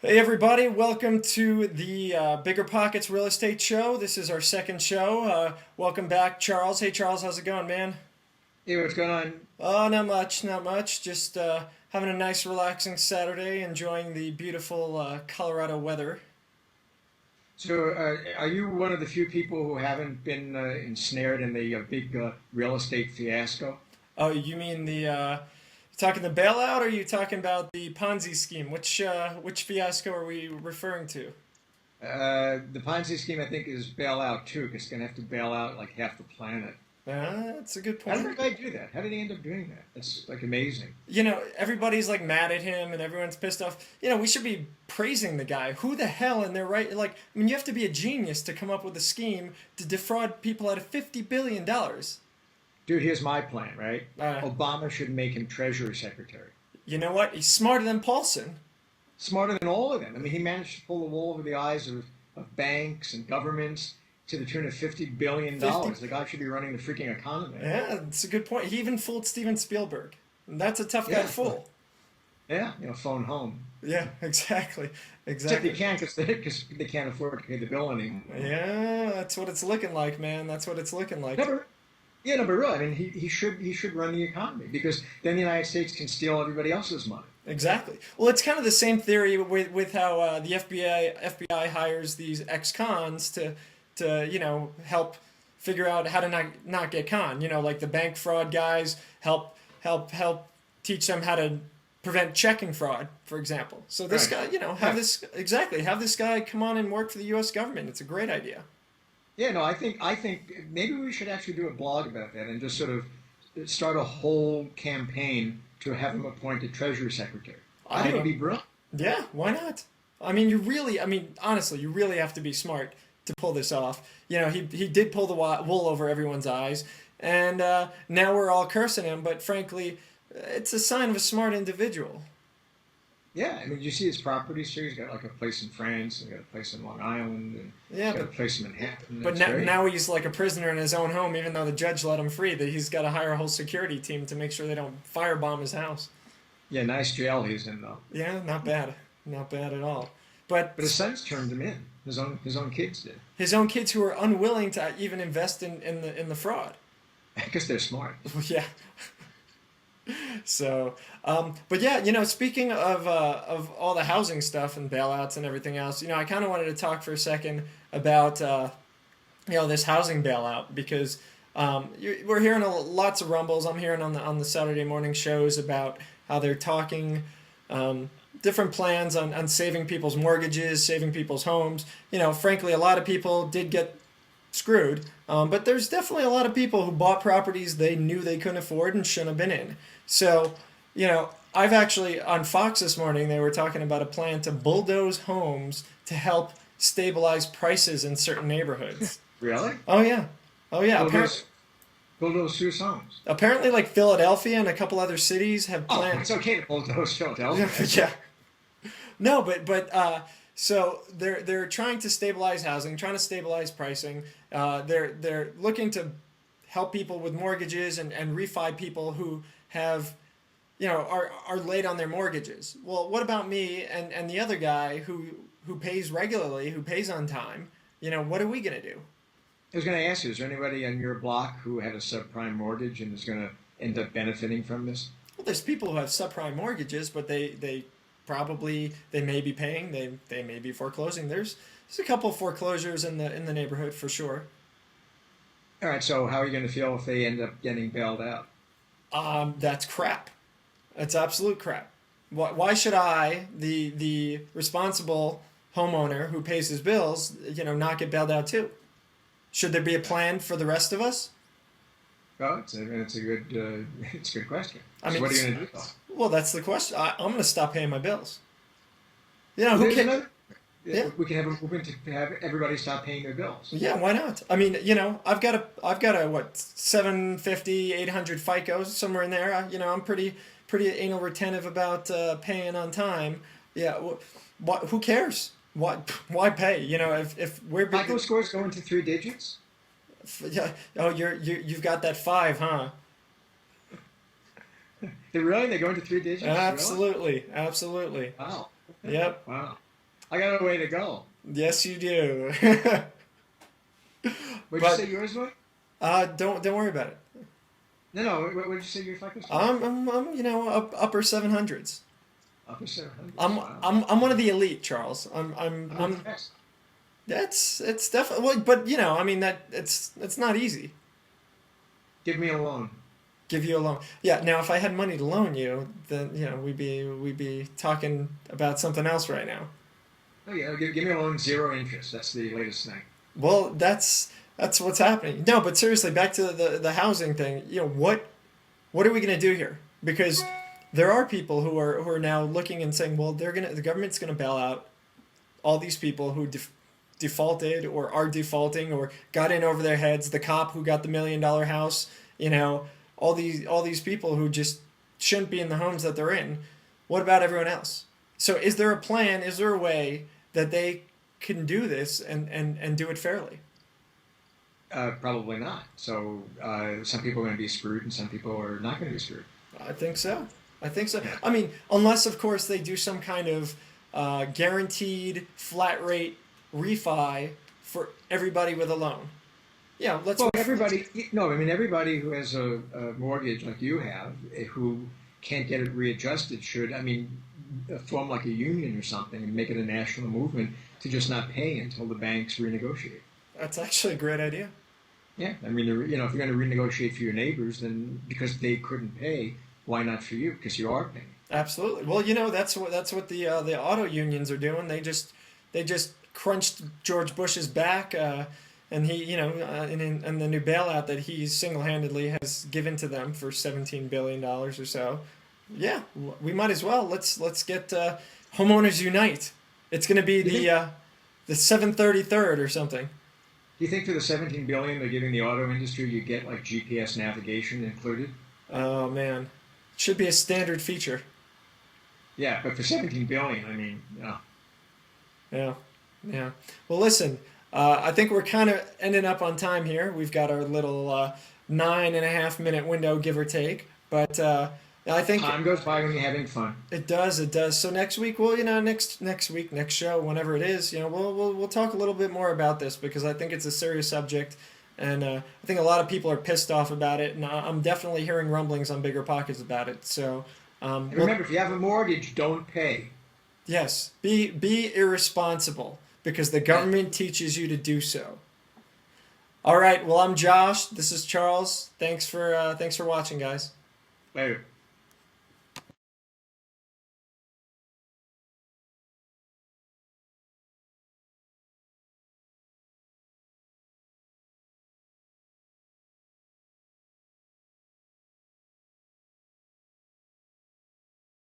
Hey everybody, welcome to the Bigger Pockets Real Estate Show. This is our second show. Welcome back, Charles. Hey Charles, how's it going, man? Hey, what's going on? Oh, not much, not much. Just having a nice, relaxing Saturday, enjoying the beautiful Colorado weather. So, are you one of the few people who haven't been ensnared in the big real estate fiasco? Oh, you mean talking the bailout, or are you talking about the Ponzi scheme? Which fiasco are we referring to? The Ponzi scheme, I think, is bailout too, because it's going to have to bail out like half the planet. That's a good How did point. the guy do that? How did he end up doing that? That's like amazing. Everybody's like mad at him and everyone's pissed off. We should be praising the guy. Who the hell in their right? Like, I mean, you have to be a genius to come up with a scheme to defraud people out of $50 billion. Dude, here's my plan, right? Uh, Obama should make him Treasury Secretary. you know what? He's smarter than Paulson. Smarter than all of them. I mean, he managed to pull the wool over the eyes of banks and governments to the tune of $50 billion. 50. The guy should be running the freaking economy. Yeah, it's a good point. He even fooled Steven Spielberg. And that's a tough guy to Yeah, fool. yeah, phone home. Yeah, exactly. Except they Exactly. can't because they can't afford to pay the bill anymore. Yeah, that's what it's looking like, man. That's what it's looking like. No, but, yeah, no, but really, I mean, he should run the economy because then the United States can steal everybody else's money. Exactly. Well, it's kind of the same theory with how the FBI hires these ex-cons to help figure out how to not get conned. Like the bank fraud guys help teach them how to prevent checking fraud, for example. So this Right. guy, have this guy come on and work for the U.S. government. It's a great idea. Yeah, no, I think maybe we should actually do a blog about that and just sort of start a whole campaign to have him appointed Treasury Secretary. I think it would be brilliant. Yeah, why not? I mean, honestly, you really have to be smart to pull this off. He did pull the wool over everyone's eyes, and now we're all cursing him, but frankly, it's a sign of a smart individual. Yeah, I mean, you see his properties here. He's got like a place in France, and got a place in Long Island, and Yeah, he's got a place in Manhattan. but That's now, great. now he's like a prisoner in his own home, even though the judge let him free, that he's got to hire a whole security team to make sure they don't firebomb his house. Yeah, nice jail he's in though. Yeah, not bad. Not bad at all. But But his sons turned him in. His own kids did his own kids who are unwilling to even invest in the fraud. because they're smart. Yeah. So, but yeah, speaking of all the housing stuff and bailouts and everything else, I kind of wanted to talk for a second about this housing bailout because we're hearing lots of rumbles. I'm hearing on the Saturday morning shows about how they're talking different plans on saving people's mortgages, saving people's homes. Frankly, a lot of people did get screwed. But there's definitely a lot of people who bought properties they knew they couldn't afford and shouldn't have been in. So, I've actually, on Fox this morning, they were talking about a plan to bulldoze homes to help stabilize prices in certain neighborhoods. Really? Oh, yeah. Oh, yeah. Bulldoze Swiss homes. Apparently, like Philadelphia and a couple other cities have Oh, plans. it's okay to bulldoze Philadelphia. Yeah. No, but so they're trying to stabilize housing, trying to stabilize pricing. They're looking to help people with mortgages and refi people who have are late on their mortgages. Well, what about me and the other guy who pays regularly, who pays on time? What are we gonna do? I was going to ask you, is there anybody on your block who had a subprime mortgage and is going to end up benefiting from this? Well, there's people who have subprime mortgages, but they may be paying, they may be foreclosing. There's a couple foreclosures in the neighborhood for sure. All right, so how are you going to feel if they end up getting bailed out? That's crap. That's absolute crap. Why should I, the responsible homeowner who pays his bills, not get bailed out too? Should there be a plan for the rest of us? Well, it's a good it's a good question. I So mean, what are you going to do though? well, that's the question. I'm going to stop paying my bills. Who There's can? another. Yeah. We can have a movement to have everybody stop paying their bills. Yeah, why not? I mean, I've got a what 750, 800 FICO somewhere in there. I'm pretty anal retentive about paying on time. Yeah, who cares? Why pay? You know, if we're FICO scores go into three digits. yeah, oh, you've got that five, huh? They go into three digits? Really? Absolutely, absolutely. Wow. Yep. Wow. I got a way to go. Yes, you do. What'd you say But yours was? don't worry about it. No. What did you say your FICO score? I'm you know upper 700s. Upper 700s. I'm Wow. I'm one of the elite, Charles. I'm I'm impressed. That's it's definitely well, but you know, I mean that it's not easy. Give me a loan. Give you a loan. Yeah. Now, if I had money to loan you, then you know we'd be talking about something else right now. Oh yeah, give me a loan, zero interest. That's the latest thing. Well, that's what's happening. No, but seriously, back to the housing thing. You know what are we gonna do here? Because there are people who are now looking and saying, well, the government's gonna bail out all these people who defaulted or are defaulting or got in over their heads. The cop who got the $1 million house. You know, all these people who just shouldn't be in the homes that they're in. What about everyone else? So is there a plan? Is there a way that they can do this and do it fairly? Probably not. So some people are going to be screwed, and some people are not going to be screwed. I think so. I think so. Yeah. I mean, unless of course they do some kind of guaranteed flat rate refi for everybody with a loan. Yeah, let's. Well, everybody. No, I mean everybody who has a mortgage like you have, who can't get it readjusted, should. I mean, form like a union or something and make it a national movement to just not pay until the banks renegotiate. That's actually a great idea. Yeah, I mean, if you're going to renegotiate for your neighbors, then because they couldn't pay, why not for you? Because you are paying. Absolutely. Well, you know that's what the auto unions are doing. They just crunched George Bush's back, and he in the new bailout that he single handedly has given to them for $17 billion or so. Yeah, we might as well let's get homeowners unite. It's going to be You think? the 733rd or something. Do you think for the 17 billion they're giving the auto industry, you get like GPS navigation included? Oh man, should be a standard feature. Yeah, but for 17 billion, I mean, Yeah, yeah. Well, listen, I think we're kind of ending up on time here. We've got our little 9.5 minute window, give or take. But I think time goes by when you're having fun. it does. It does. So next week, well, next week, next show, whenever it is, we'll talk a little bit more about this because I think it's a serious subject, and I think a lot of people are pissed off about it, and I'm definitely hearing rumblings on Bigger Pockets about it. So, And we'll remember, if you have a mortgage, don't pay. yes, be irresponsible because the Yeah. government teaches you to do so. All right. Well, I'm Josh. This is Charles. Thanks for watching, guys. Later.